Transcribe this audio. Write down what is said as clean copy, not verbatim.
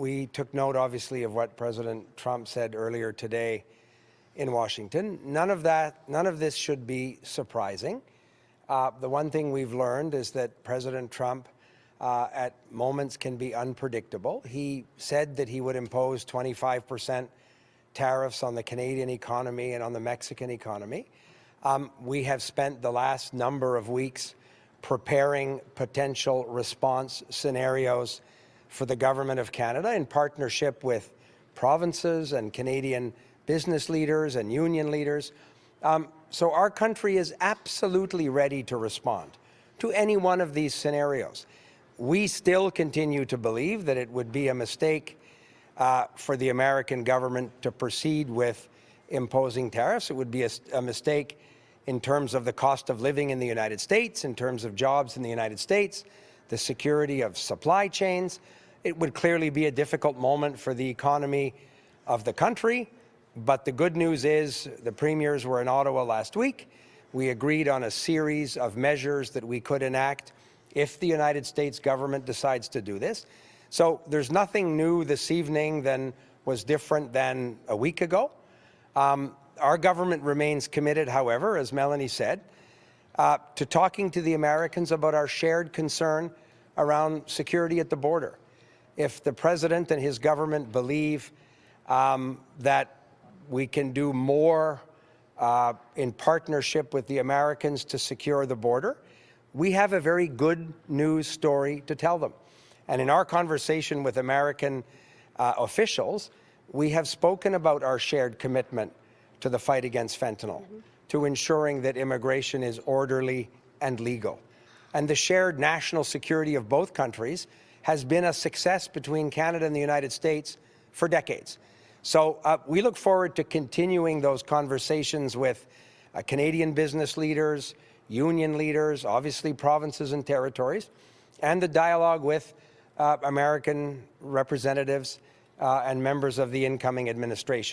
We took note, obviously, of what President Trump said earlier today in Washington. None of this should be surprising. The one thing we've learned is that President Trump at moments can be unpredictable. He said that he would impose 25% tariffs on the Canadian economy and on the Mexican economy. We have spent the last number of weeks preparing potential response scenarios for the Government of Canada in partnership with provinces and Canadian business leaders and union leaders. So our country is absolutely ready to respond to any one of these scenarios. We still continue to believe that it would be a mistake for the American government to proceed with imposing tariffs. It would be a mistake in terms of the cost of living in the United States, in terms of jobs in the United States, the security of supply chains. It would clearly be a difficult moment for the economy of the country. But the good news is the premiers were in Ottawa last week. We agreed on a series of measures that we could enact if the United States government decides to do this. So there's nothing new this evening than was different than a week ago. Our government remains committed, however, as Melanie said, to talking to the Americans about our shared concern around security at the border. If the President and his government believe that we can do more in partnership with the Americans to secure the border, we have a very good news story to tell them. And in our conversation with American officials, we have spoken about our shared commitment to the fight against fentanyl, to ensuring that immigration is orderly and legal. And the shared national security of both countries has been a success between Canada and the United States for decades. So we look forward to continuing those conversations with Canadian business leaders, union leaders, obviously provinces and territories, and the dialogue with American representatives and members of the incoming administration.